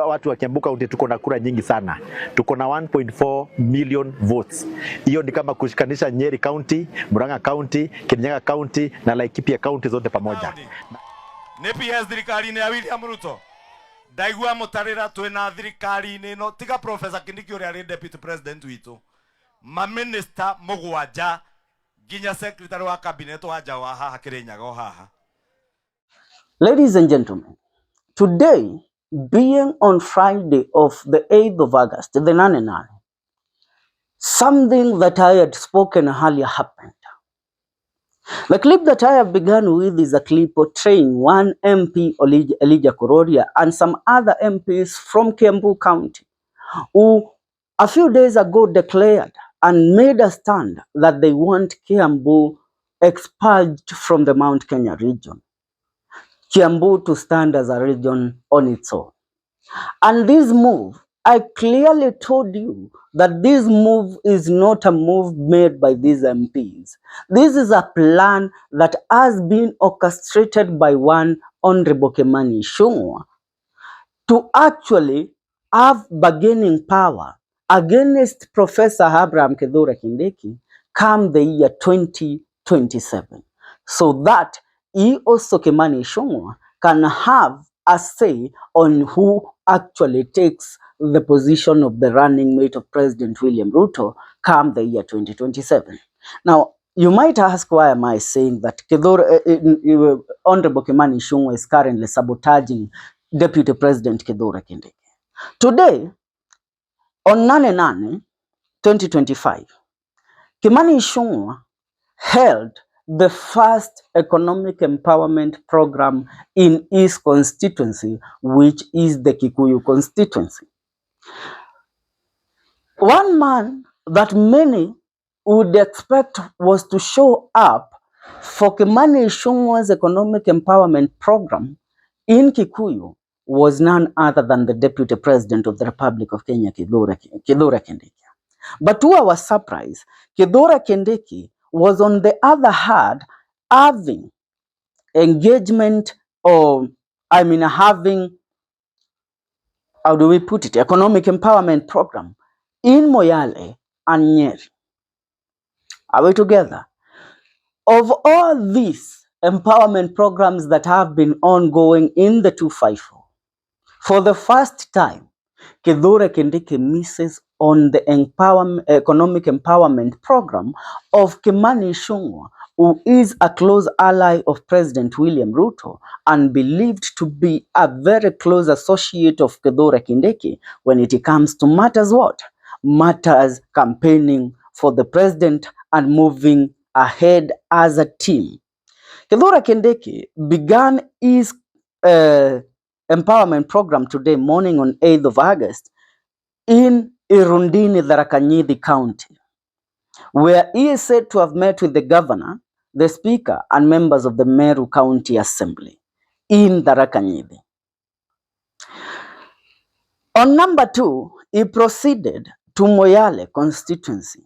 Watu wa Kiambu County tuko na kura nyingi sana. Tuko na 1.4 million votes. Hiyo ni kama kushikanisha Nyeri County, Murang'a County, Kirinyaga County na Laikipia County zote pamoja. Ni PS thirikari-inĩ ya William Ruto. Ndaigua mutarira twina thirikari-inĩ ĩno tiga Professor Kindiki ũrĩa arĩ deputy president witũ. Ma minister mugwanja nginya secretary wa cabinet wa Jawa haha Kirinyaga haha. Ladies and gentlemen, today being on Friday of the 8th of August, the 9, something that I had spoken earlier happened. The clip that I have begun with is a clip portraying one MP, Elijah Kororia, and some other MPs from Kiambu County, who a few days ago declared and made a stand that they want Kiambu expelled from the Mount Kenya region. Kiambu to stand as a region on its own. And this move, I clearly told you that this move is not a move made by these MPs. This is a plan that has been orchestrated by one Honorable Kimanis to actually have bargaining power against Professor Abraham Kindiki come the year 2027, so that he also Kimanis can have a say on who actually takes the position of the running mate of President William Ruto come the year 2027. Now, you might ask, why am I saying that Honorable Kimanis is currently sabotaging Deputy President Kithure Kindiki? Today, on 9/9/2025, Kimanis held the first economic empowerment program in his constituency, which is the Kikuyu constituency. One man that many would expect was to show up for Kimanis' economic empowerment program in Kikuyu was none other than the Deputy President of the Republic of Kenya, Kithure Kindiki. But to our surprise, Kithure Kindiki was on the other hand having engagement, or having, how do we put it, economic empowerment program in Moyale and Nyeri. Are we together? Of all these empowerment programs that have been ongoing in the 254, for the first time, Kithure Kindiki misses on the economic empowerment program of Kimanis, who is a close ally of President William Ruto and believed to be a very close associate of Kithure Kindiki when it comes to matters what? Matters campaigning for the president and moving ahead as a team. Kithure Kindiki began his empowerment program today morning on 8th of August in Irundini, Tharaka Nithi County, where he is said to have met with the governor, the speaker, and members of the Meru County Assembly in Tharaka Nithi. On number 2, he proceeded to Moyale constituency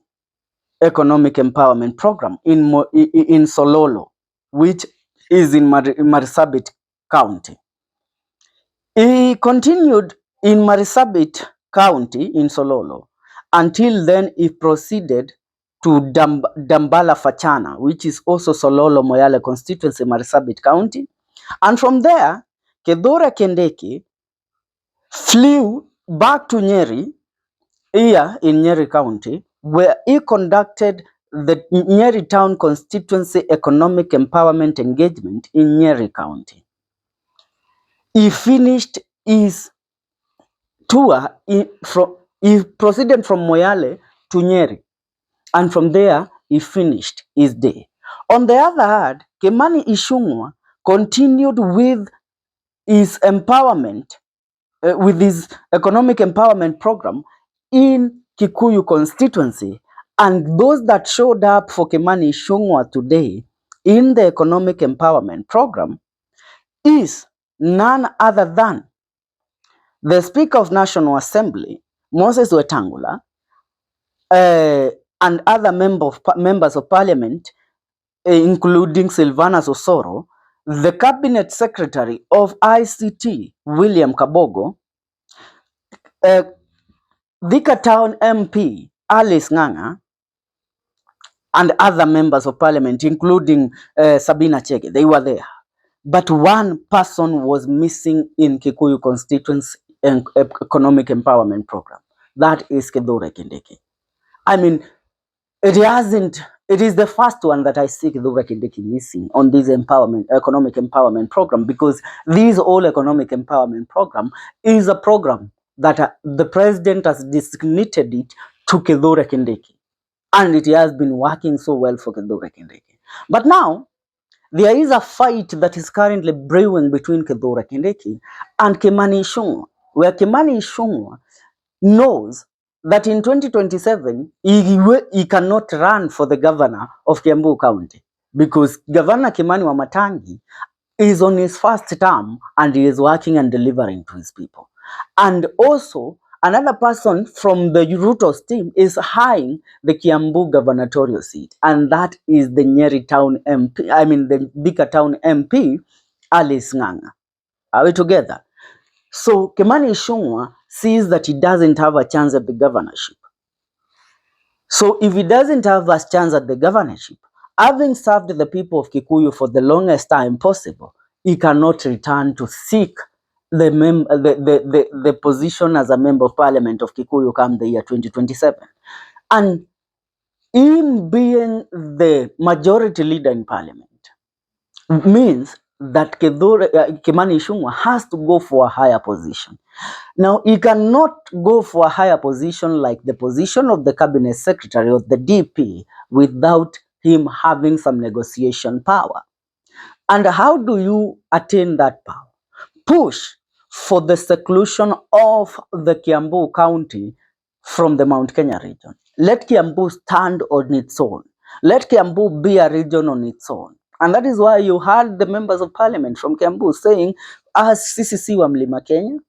economic empowerment program in Sololo, which is in Marsabit County. He continued in Marsabit County in Sololo until then he proceeded to Dambala Fachana, which is also Sololo Moyale constituency, Marsabit County. And from there, Kithure Kindiki flew back to Nyeri, here in Nyeri County, where he conducted the Nyeri Town constituency economic empowerment engagement in Nyeri County. He finished his tour, he proceeded from Moyale to Nyeri, and from there he finished his day. On the other hand, Kimanis continued with his empowerment, with his economic empowerment program in Kikuyu constituency, and those that showed up for Kimanis today in the economic empowerment program is none other than the Speaker of National Assembly, Moses Wetangula, and other members of Parliament, including Silvana Sosoro, the Cabinet Secretary of ICT, William Kabogo, Thika Town MP Alice Ng'ang'a and other members of parliament, including Sabina Chege, they were there. But one person was missing in Kikuyu constituency economic empowerment program. That is Kithure Kindiki. I mean, it is the first one that I see Kithure Kindiki missing on this economic empowerment program, because this whole economic empowerment program is a program that the president has designated it to Kithure Kindiki. And it has been working so well for Kithure Kindiki. But now, there is a fight that is currently brewing between Kithure Kindiki and Kimani Ichung'wah, where Kimani Ichung'wah knows that in 2027, he cannot run for the governor of Kiambu County, because Governor Kimani Wamatangi is on his first term and he is working and delivering to his people. And also, another person from the Ruto's team is eyeing the Kiambu gubernatorial seat, and that is the Nyeri Town MP, the Thika Town MP, Alice Ng'ang'a. Are we together? So Kimani Ichung'wah sees that he doesn't have a chance at the governorship. So if he doesn't have a chance at the governorship, having served the people of Kikuyu for the longest time possible, he cannot return to seek the position as a member of parliament of Kikuyu come the year 2027. And him being the majority leader in parliament means that Kimani Ichung'wah has to go for a higher position. Now, he cannot go for a higher position like the position of the cabinet secretary or the DP without him having some negotiation power. And how do you attain that power? Push for the seclusion of the Kiambu County from the Mount Kenya region. Let Kiambu stand on its own. Let Kiambu be a region on its own. And that is why you heard the members of parliament from Kiambu saying, as CCC wa Mlima Kenya,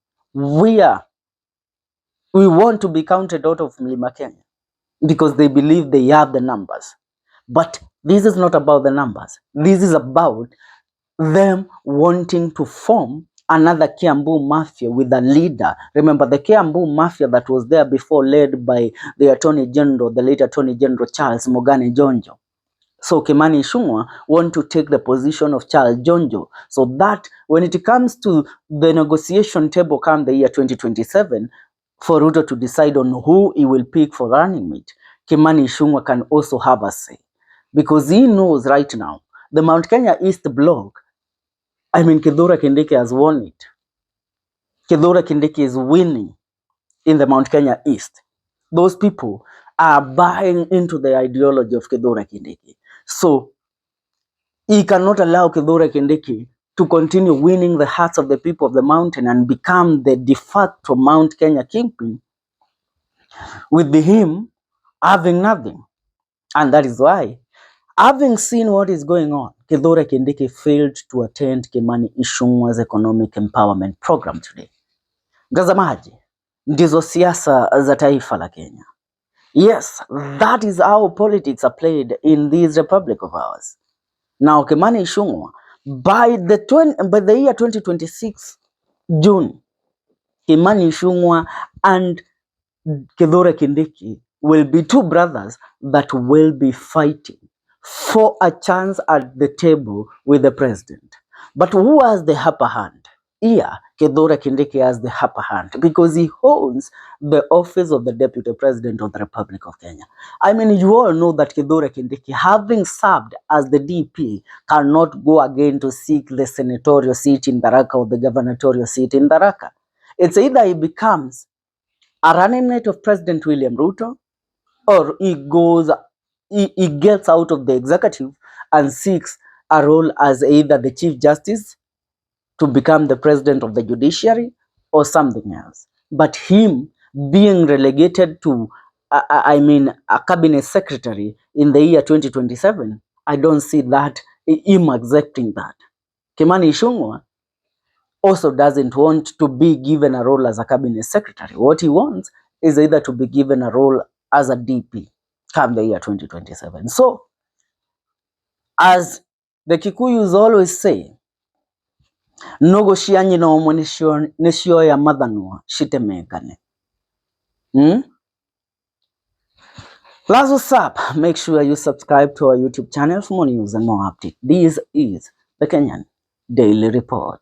we want to be counted out of Mlima Kenya, because they believe they have the numbers. But this is not about the numbers. This is about them wanting to form another Kiambu mafia with a leader. Remember, the Kiambu mafia that was there before, led by the Attorney General, the late Attorney General Charles Mogane Jonjo. So Kimani Ichung'wah want to take the position of Charles Jonjo, so that when it comes to the negotiation table come the year 2027, for Ruto to decide on who he will pick for running mate, Kimani Ichung'wah can also have a say, because he knows right now the Mount Kenya East block, Kithure Kindiki has won it. Kithure Kindiki is winning in the Mount Kenya East. Those people are buying into the ideology of Kithure Kindiki. So he cannot allow Kithure Kindiki to continue winning the hearts of the people of the mountain and become the de facto Mount Kenya kingpin, with him having nothing. And that is why, having seen what is going on, Kithure Kindiki failed to attend Kimani Ichung'wah's economic empowerment program today. Mtazamaji, ndizo siasa za taifa la Kenya. Yes, that is how politics are played in this republic of ours. Now, Kimani Ichung'wah, by the year 2026 June, Kimani Ichung'wah and Kithure Kindiki will be two brothers that will be fighting for a chance at the table with the president. But who has the upper hand? Here, Kithure Kindiki has the upper hand because he holds the office of the Deputy President of the Republic of Kenya. You all know that Kithure Kindiki, having served as the DP, cannot go again to seek the senatorial seat in Tharaka or the gubernatorial seat in Tharaka. It's either he becomes a running mate of President William Ruto, or he gets out of the executive and seeks a role as either the Chief Justice to become the president of the judiciary or something else. But him being relegated to a cabinet secretary in the year 2027, I don't see that him accepting that. Kimani Ichung'wah also doesn't want to be given a role as a cabinet secretary. What he wants is either to be given a role as a DP come the year 2027. So, as the Kikuyus always say, nogo shianyi no omwe nisho ya mathanwa shitemekane. Plus, what's up? Make sure you subscribe to our YouTube channel for more news and more updates. This is the Kenyan Daily Report.